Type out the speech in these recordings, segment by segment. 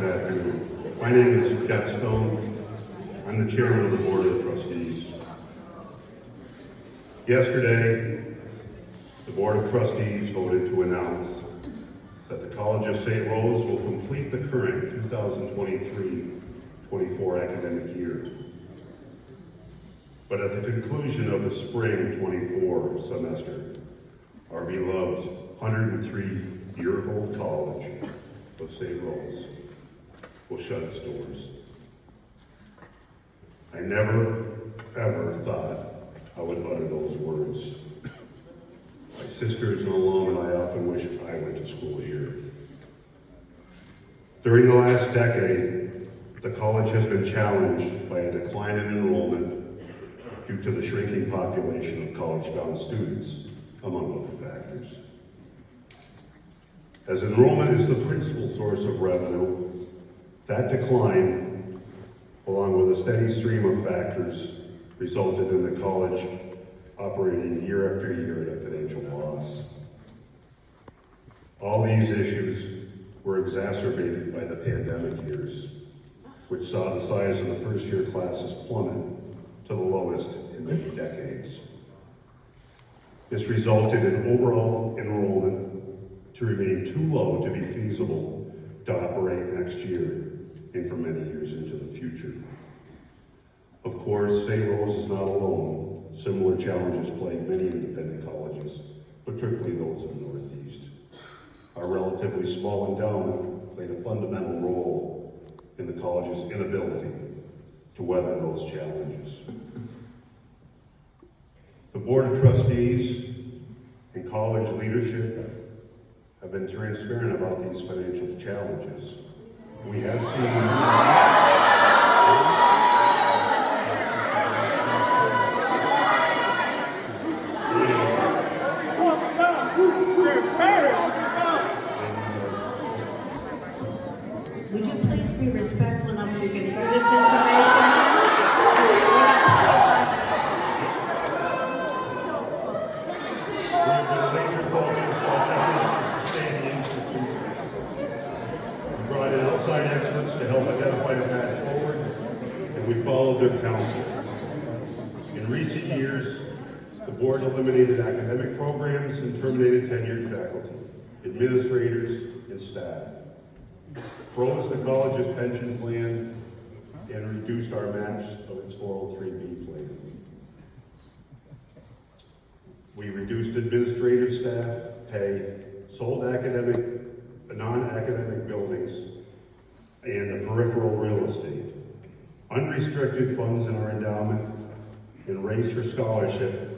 Good afternoon. My name is Jeff Stone. I'm the chairman of the Board of Trustees. Yesterday, the Board of Trustees voted to announce that the College of St. Rose will complete the current 2023-24 academic year. But at the conclusion of the spring 24 semester, our beloved 103-year-old College of St. Rose will shut its doors. I never, ever thought I would utter those words. My sisters and alum and I often wish I went to school here. During the last decade, the college has been challenged by a decline in enrollment due to the shrinking population of college-bound students, among other factors. As enrollment is the principal source of revenue, that decline, along with a steady stream of factors, resulted in the college operating year after year at a financial loss. All these issues were exacerbated by the pandemic years, which saw the size of the first-year classes plummet to the lowest in many decades. This resulted in overall enrollment to remain too low to be feasible to operate next year and for many years into the future. Of course, St. Rose is not alone. Similar challenges plague many independent colleges, particularly those in the Northeast. Our relatively small endowment played a fundamental role in the college's inability to weather those challenges. The Board of Trustees and college leadership have been transparent about these financial challenges. We have seen Would you please be respectful enough so you can hear this information? Brought in outside experts to help identify the path forward, and we followed their counsel. In recent years, the board eliminated academic programs and terminated tenured faculty, administrators, and staff, froze the college's pension plan, and reduced our match of its 403B plan. We reduced administrative staff pay, sold non-academic buildings, and the peripheral real estate, unrestricted funds in our endowment, and raised for scholarship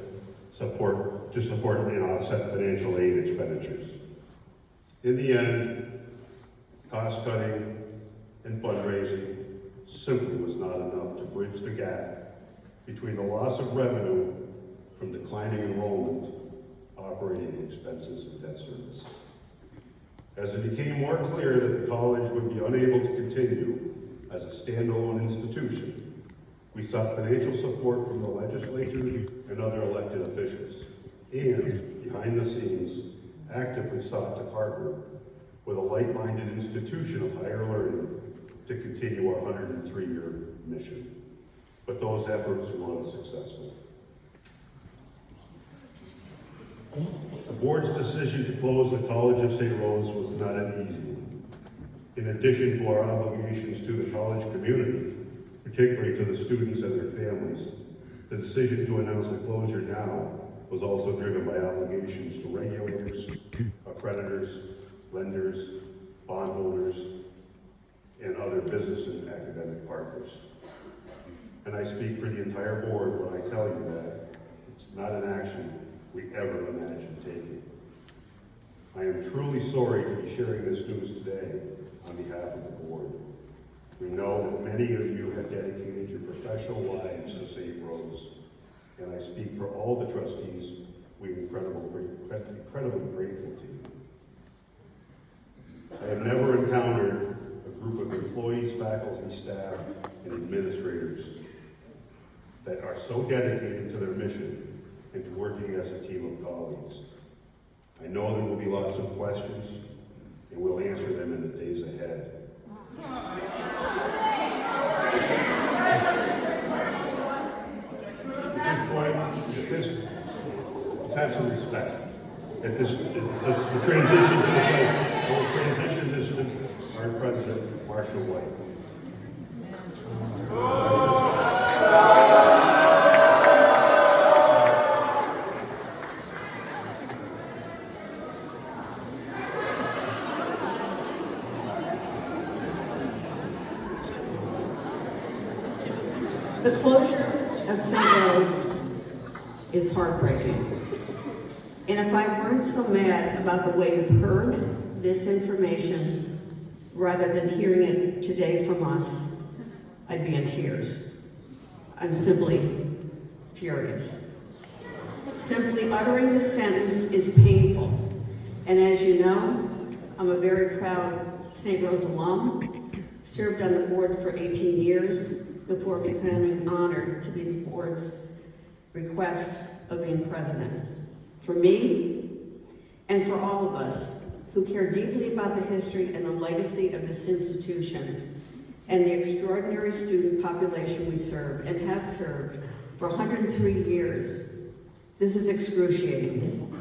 support to support and offset financial aid expenditures. In the end, cost cutting and fundraising simply was not enough to bridge the gap between the loss of revenue from declining enrollment, operating expenses, and debt service. As it became more clear that the college would be unable to continue as a standalone institution, we sought financial support from the legislature and other elected officials, and behind the scenes, actively sought to partner with a like-minded institution of higher learning to continue our 103-year mission. But those efforts were unsuccessful. The board's decision to close the College of St. Rose was not an easy one. In addition to our obligations to the college community, particularly to the students and their families, the decision to announce the closure now was also driven by obligations to regulators, accreditors, lenders, bondholders, and other business and academic partners. And I speak for the entire board when I tell you that it's not an action we ever imagined taking. I am truly sorry to be sharing this news today on behalf of the board. We know that many of you have dedicated your professional lives to St. Rose, and I speak for all the trustees. We're incredibly grateful to you. I have never encountered a group of employees, faculty, staff, and administrators that are so dedicated to their mission and to working as a team of colleagues. I know there will be lots of questions, and we'll answer them in the days ahead. At this, the transition to the we'll transition this to our president, Marshall White. The closure of St. Rose is heartbreaking. And if I weren't so mad about the way you've heard this information, rather than hearing it today from us, I'd be in tears. I'm simply furious. Simply uttering this sentence is painful. And as you know, I'm a very proud St. Rose alum, served on the board for 18 years before becoming honored to be the board's request of being president. For me, and for all of us who care deeply about the history and the legacy of this institution and the extraordinary student population we serve and have served for 103 years, this is excruciating.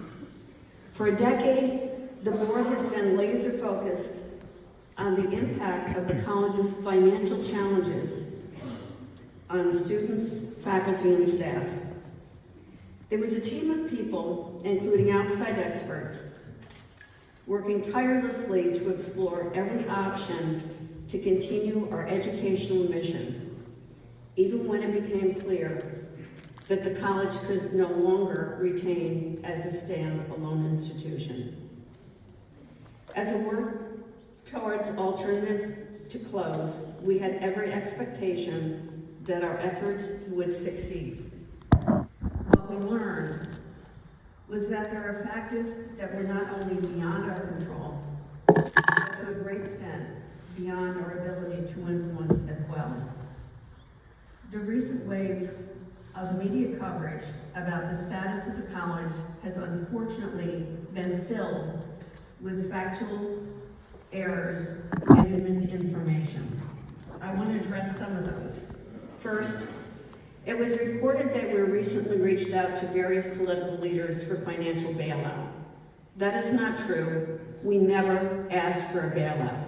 For a decade, the board has been laser focused on the impact of the college's financial challenges on students, faculty, and staff. There was a team of people, including outside experts, working tirelessly to explore every option to continue our educational mission, even when it became clear that the college could no longer retain as a stand-alone institution. As a work towards alternatives to close, we had every expectation that our efforts would succeed. What we learned was that there are factors that were not only beyond our control, but to a great extent beyond our ability to influence as well. The recent wave of media coverage about the status of the college has unfortunately been filled with factual errors and misinformation. I want to address some of those. First, it was reported that we recently reached out to various political leaders for financial bailout. That is not true. We never asked for a bailout.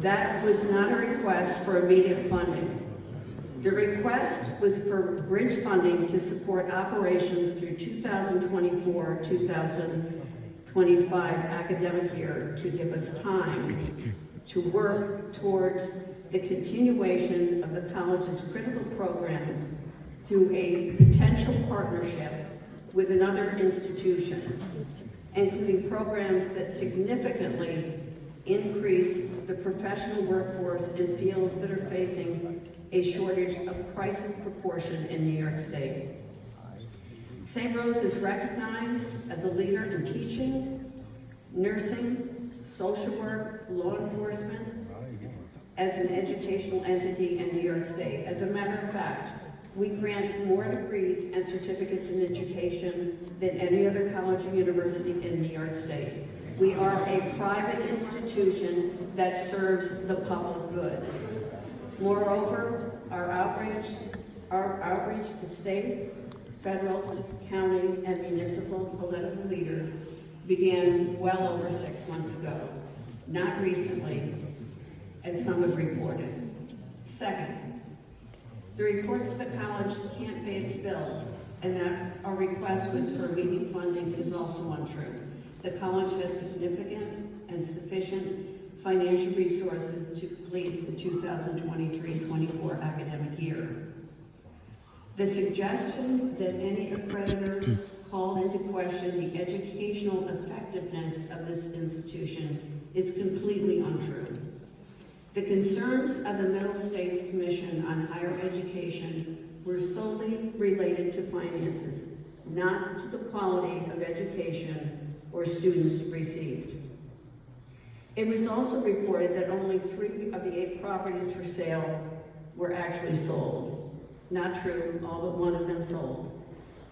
That was not a request for immediate funding. The request was for bridge funding to support operations through 2024-2025 academic year to give us time to work towards the continuation of the college's critical programs through a potential partnership with another institution, including programs that significantly increase the professional workforce in fields that are facing a shortage of crisis proportion in New York State. St. Rose is recognized as a leader in teaching, nursing, social work, law enforcement, as an educational entity in New York State. As a matter of fact, we grant more degrees and certificates in education than any other college or university in New York State. We are a private institution that serves the public good. Moreover, our outreach to state, federal, county, and municipal political leaders began well over 6 months ago, not recently, as some have reported. Second, the reports the college can't pay its bills and that our request was for immediate funding is also untrue. The college has significant and sufficient financial resources to complete the 2023-24 academic year. The suggestion that any accreditor call into question the educational effectiveness of this institution is completely untrue. The concerns of the Middle States Commission on Higher Education were solely related to finances, not to the quality of education or students received. It was also reported that only 3 of the 8 properties for sale were actually sold. Not true, all but 1 have been sold.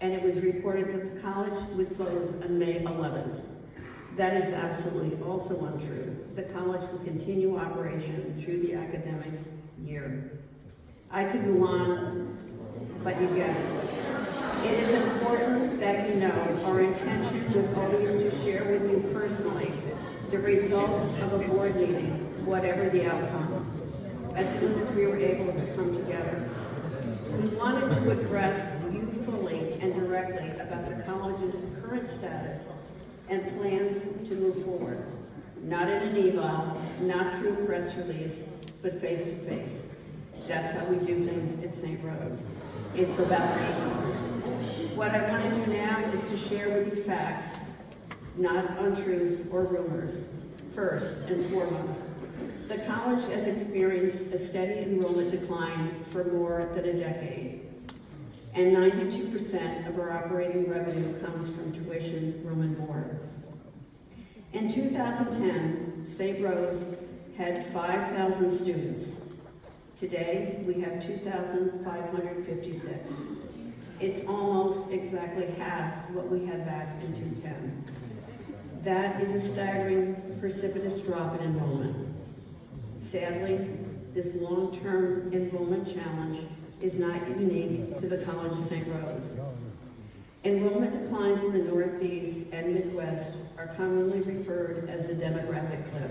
And it was reported that the college would close on May 11th. That is absolutely also untrue. The college will continue operation through the academic year. I could go on but you get it. It is important that you know our intention was always to share with you personally the results of a board meeting, whatever the outcome, as soon as we were able to come together. We wanted to address you fully and directly about the college's current status and plans to move forward. Not in an eval, not through a press release, but face to face. That's how we do things at St. Rose. It's about people. What I want to do now is to share with you facts, not untruths or rumors. First and foremost, the college has experienced a steady enrollment decline for more than a decade, and 92% of our operating revenue comes from tuition, room, and board. In 2010, St. Rose had 5,000 students. Today, we have 2,556. It's almost exactly half what we had back in 2010. That is a staggering, precipitous drop in enrollment. Sadly, this long-term enrollment challenge is not unique to the College of St. Rose. Enrollment declines in the Northeast and Midwest are commonly referred as the demographic cliff.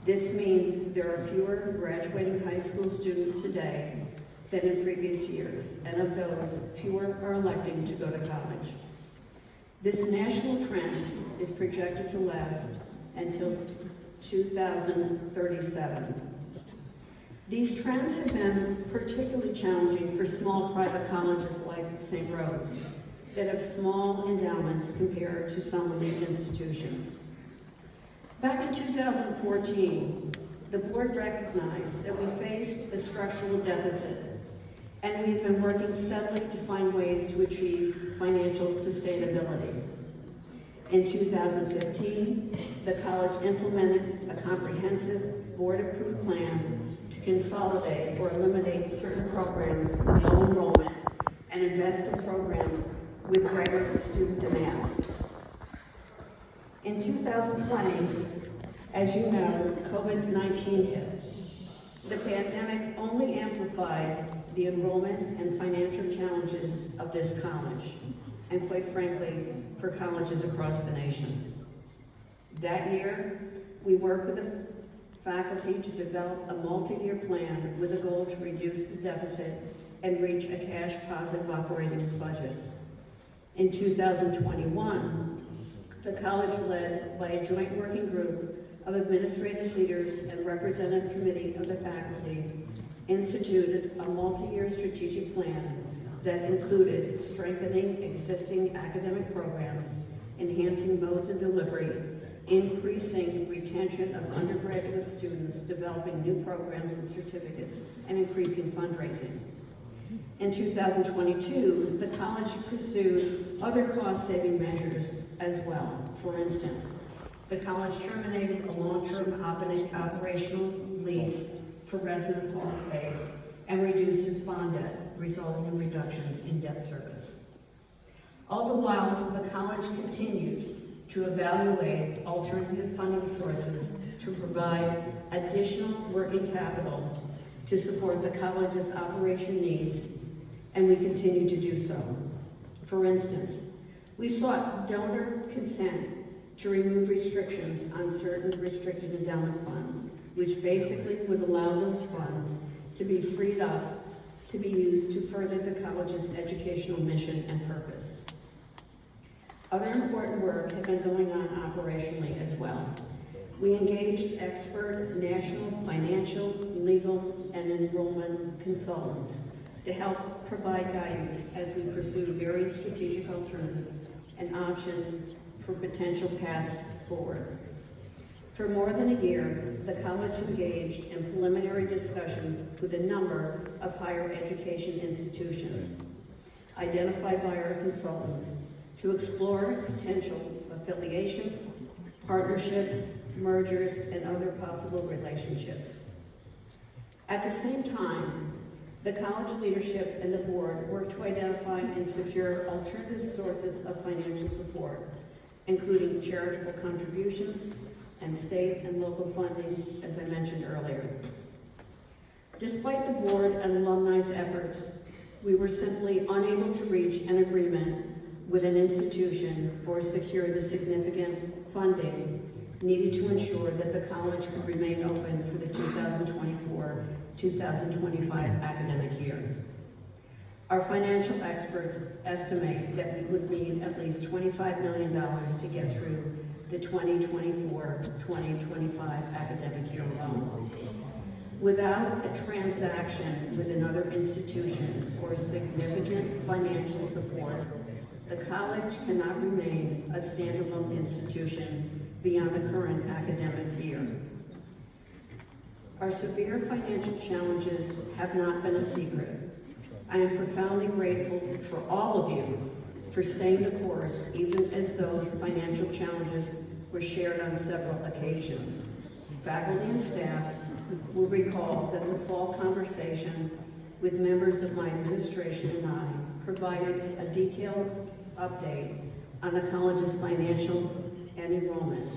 This means there are fewer graduating high school students today than in previous years, and of those, fewer are electing to go to college. This national trend is projected to last until 2037. These trends have been particularly challenging for small private colleges like St. Rose that have small endowments compared to some elite institutions. Back in 2014, the board recognized that we faced a structural deficit, and we have been working steadily to find ways to achieve financial sustainability. In 2015, the college implemented a comprehensive board-approved plan to consolidate or eliminate certain programs with low enrollment and invest in programs with greater student demand. In 2020, as you know, COVID-19 hit. The pandemic only amplified the enrollment and financial challenges of this college, and quite frankly, for colleges across the nation. That year, we worked with the faculty to develop a multi-year plan with a goal to reduce the deficit and reach a cash positive operating budget. In 2021, the college, led by a joint working group of administrative leaders and representative committee of the faculty, instituted a multi-year strategic plan that included strengthening existing academic programs, enhancing modes of delivery, increasing retention of undergraduate students, developing new programs and certificates, and increasing fundraising. In 2022, the college pursued other cost-saving measures as well. For instance, the college terminated a long-term operational lease for resident hall space and reduced its bond debt, resulting in reductions in debt service. All the while, the college continued to evaluate alternative funding sources to provide additional working capital to support the college's operation needs, and we continue to do so. For instance, we sought donor consent to remove restrictions on certain restricted endowment funds, which basically would allow those funds to be freed up to be used to further the college's educational mission and purpose. Other important work had been going on operationally as well. We engaged expert national financial, legal, and enrollment consultants to help provide guidance as we pursued various strategic alternatives and options for potential paths forward. For more than a year, the college engaged in preliminary discussions with a number of higher education institutions identified by our consultants to explore potential affiliations, partnerships, mergers, and other possible relationships. At the same time, the college leadership and the board worked to identify and secure alternative sources of financial support, including charitable contributions and state and local funding, as I mentioned earlier. Despite the board and alumni's efforts, We were simply unable to reach an agreement with an institution or secure the significant funding needed to ensure that the college could remain open for the 2024-2025 academic year. Our financial experts estimate that we would need at least $25 million to get through the 2024-2025 academic year alone. Without a transaction with another institution or significant financial support, the college cannot remain a standalone institution beyond the current academic year. Our severe financial challenges have not been a secret. I am profoundly grateful for all of you for staying the course, even as those financial challenges were shared on several occasions. Faculty and staff will recall that the fall conversation with members of my administration and I provided a detailed update on the college's financial and enrollment.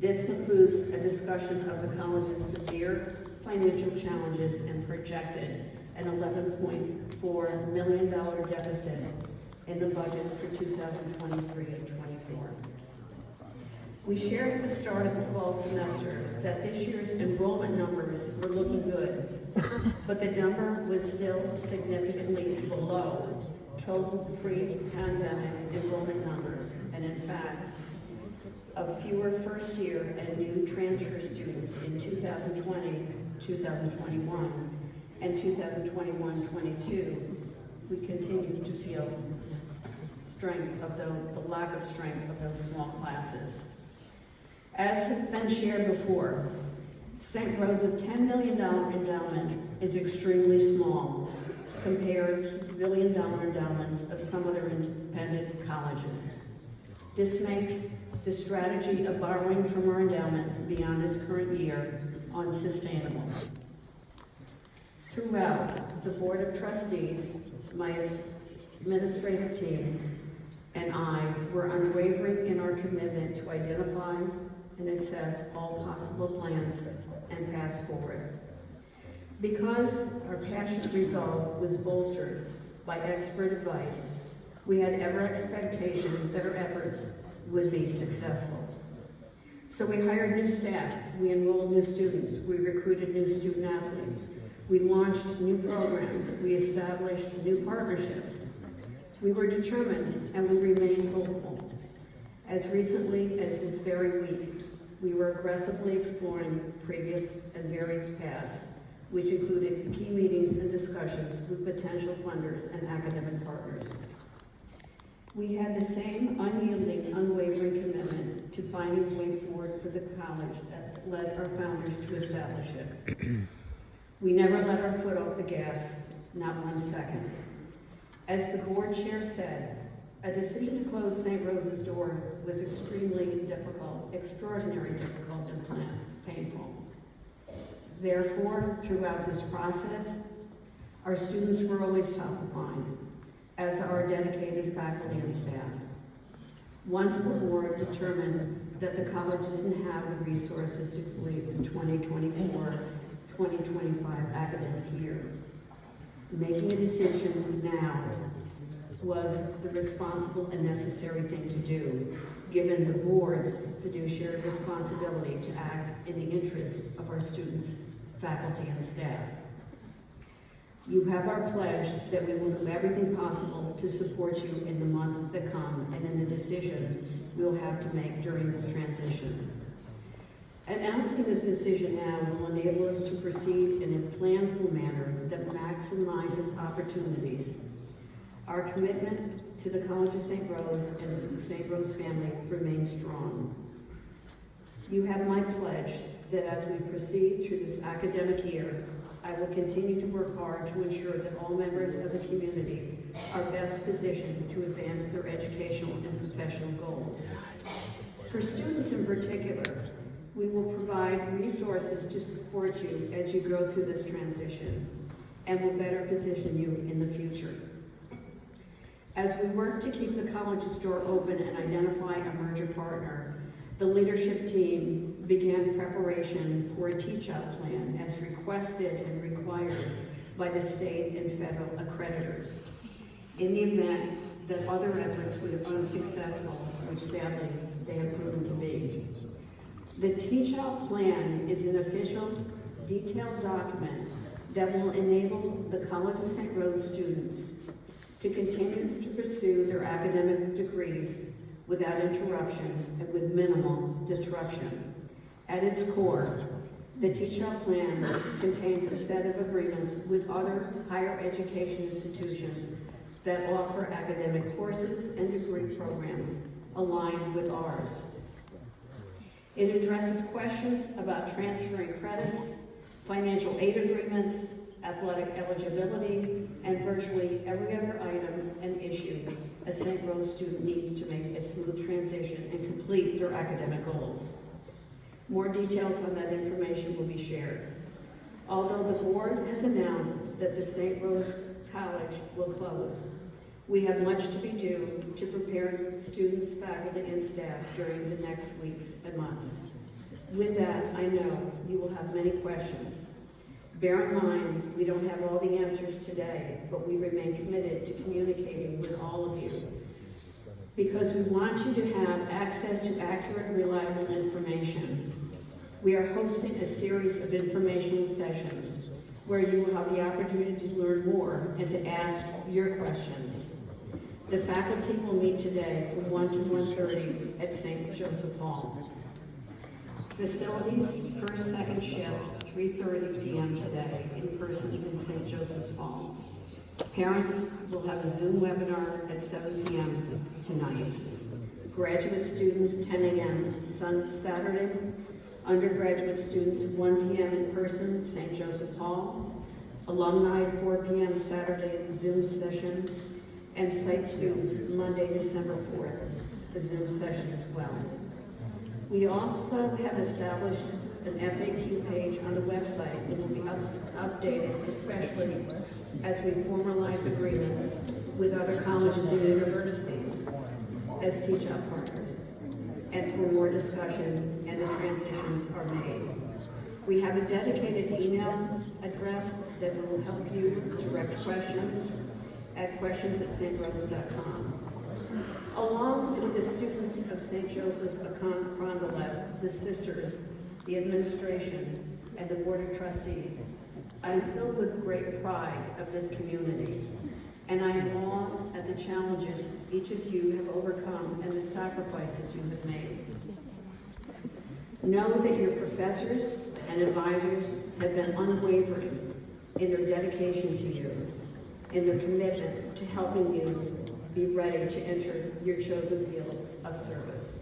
This includes a discussion of the college's severe financial challenges and projected an $11.4 million deficit in the budget for 2023 and 24. We shared at the start of the fall semester that this year's enrollment numbers were looking good, but the number was still significantly below total pre-pandemic enrollment numbers, and in fact, of fewer first-year and new transfer students in 2020, 2021, and 2021-22, we continue to feel the lack of strength of those small classes. As has been shared before, St. Rose's $10 million endowment is extremely small compared to the billion-dollar endowments of some other independent colleges. This makes the strategy of borrowing from our endowment beyond this current year unsustainable. Throughout, the Board of Trustees, my administrative team, and I were unwavering in our commitment to identify and assess all possible plans and paths forward. Because our passionate resolve was bolstered by expert advice, we had every expectation that our efforts would be successful. So we hired new staff, we enrolled new students, we recruited new student athletes, we launched new programs, we established new partnerships. We were determined and we remained hopeful. As recently as this very week, we were aggressively exploring previous and various paths, which included key meetings and discussions with potential funders and academic partners. We had the same unyielding, unwavering commitment to finding a way forward for the college that led our founders to establish it. We never let our foot off the gas, not 1 second. As the board chair said, a decision to close St. Rose's door was extremely difficult, extraordinarily difficult and painful. Therefore, throughout this process, our students were always top of mind, as are our dedicated faculty and staff. Once the board determined that the college didn't have the resources to complete the 2024-2025 academic year, making a decision now was the responsible and necessary thing to do, given the board's fiduciary responsibility to act in the interests of our students, faculty, and staff. You have our pledge that we will do everything possible to support you in the months that come and in the decision we will have to make during this transition. Announcing this decision now will enable us to proceed in a planful manner that maximizes opportunities. Our commitment to the College of St. Rose and the St. Rose family remains strong. You have my pledge that as we proceed through this academic year, I will continue to work hard to ensure that all members of the community are best positioned to advance their educational and professional goals. For students in particular, we will provide resources to support you as you go through this transition and will better position you in the future. As we work to keep the college's door open and identify a merger partner, the leadership team began preparation for a teach-out plan as requested and required by the state and federal accreditors. In the event that other efforts were unsuccessful, which sadly they have proven to be. The Teach Out Plan is an official, detailed document that will enable the College of St. Rose students to continue to pursue their academic degrees without interruption and with minimal disruption. At its core, the Teach Out Plan contains a set of agreements with other higher education institutions that offer academic courses and degree programs aligned with ours. It addresses questions about transferring credits, financial aid agreements, athletic eligibility, and virtually every other item and issue a St. Rose student needs to make a smooth transition and complete their academic goals. More details on that information will be shared. Although the board has announced that the St. Rose College will close, we have much to be due to preparing students, faculty, and staff during the next weeks and months. With that, I know you will have many questions. Bear in mind, we don't have all the answers today, but we remain committed to communicating with all of you because we want you to have access to accurate, reliable information. We are hosting a series of informational sessions where you will have the opportunity to learn more and to ask your questions. The faculty will meet today from 1 to 1:30 at St. Joseph Hall. Facilities, first, second shift, 3:30 p.m. today, in person in St. Joseph's Hall. Parents will have a Zoom webinar at 7 p.m. tonight. Graduate students, 10 a.m. Saturday. Undergraduate students, 1 p.m. in person, St. Joseph Hall. Alumni, 4 p.m. Saturday, Zoom session. And site students, Monday, December 4th, the Zoom session as well. We also have established an FAQ page on the website. It will be updated, especially as we formalize agreements with other colleges and universities as teach-out partners, and for more discussion and the transitions are made. We have a dedicated email address that will help you direct questions at questions@strose.com. Along with the students of St. Joseph Carondelet, the sisters, the administration, and the Board of Trustees, I am filled with great pride of this community, and I am awed at the challenges each of you have overcome and the sacrifices you have made. Know that your professors and advisors have been unwavering in their dedication to you, in their commitment to helping you be ready to enter your chosen field of service.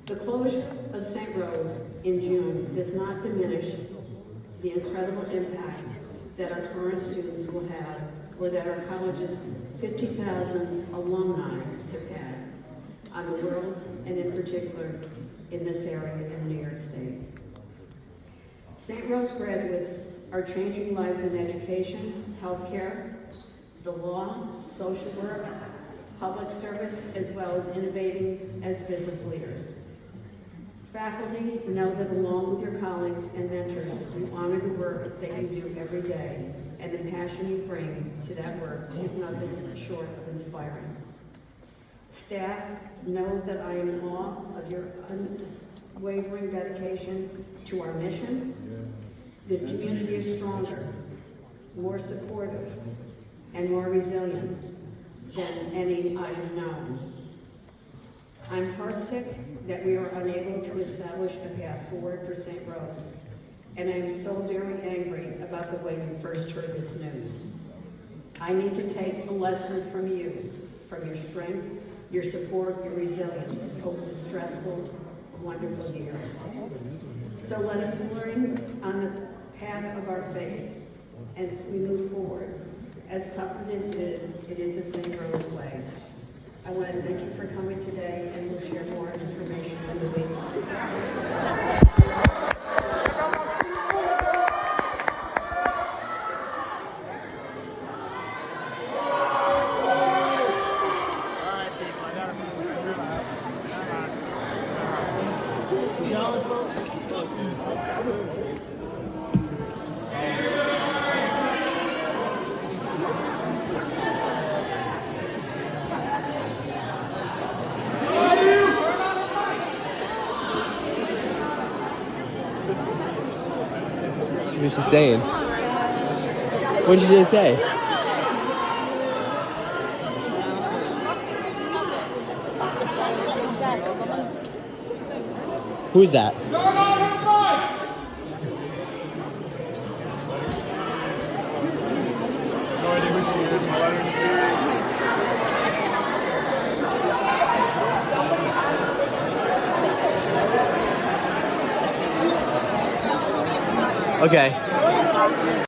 The closure of St. Rose in June does not diminish the incredible impact that our current students will have, or that our college's 50,000 alumni have had on the world, and in particular in this area in New York State. St. Rose graduates are changing lives in education, healthcare, the law, social work, public service, as well as innovating as business leaders. Faculty, know that along with your colleagues and mentors, you honor the work that you do every day, and the passion you bring to that work is nothing short of inspiring. Staff, know that I am in awe of your unwavering dedication to our mission. This community is stronger, more supportive, and more resilient than any I have known. I'm heartsick that we are unable to establish a path forward for St. Rose, and I am so very angry about the way you first heard this news. I need to take a lesson from you, from your strength, your support, your resilience over the stressful, wonderful years. So let us learn on the path of our faith, and we move forward. As tough as it is the St. Rose way. I want to thank you for coming today, and we'll share more information in the weeks. what she's saying. What did you just say? Who's that? Okay.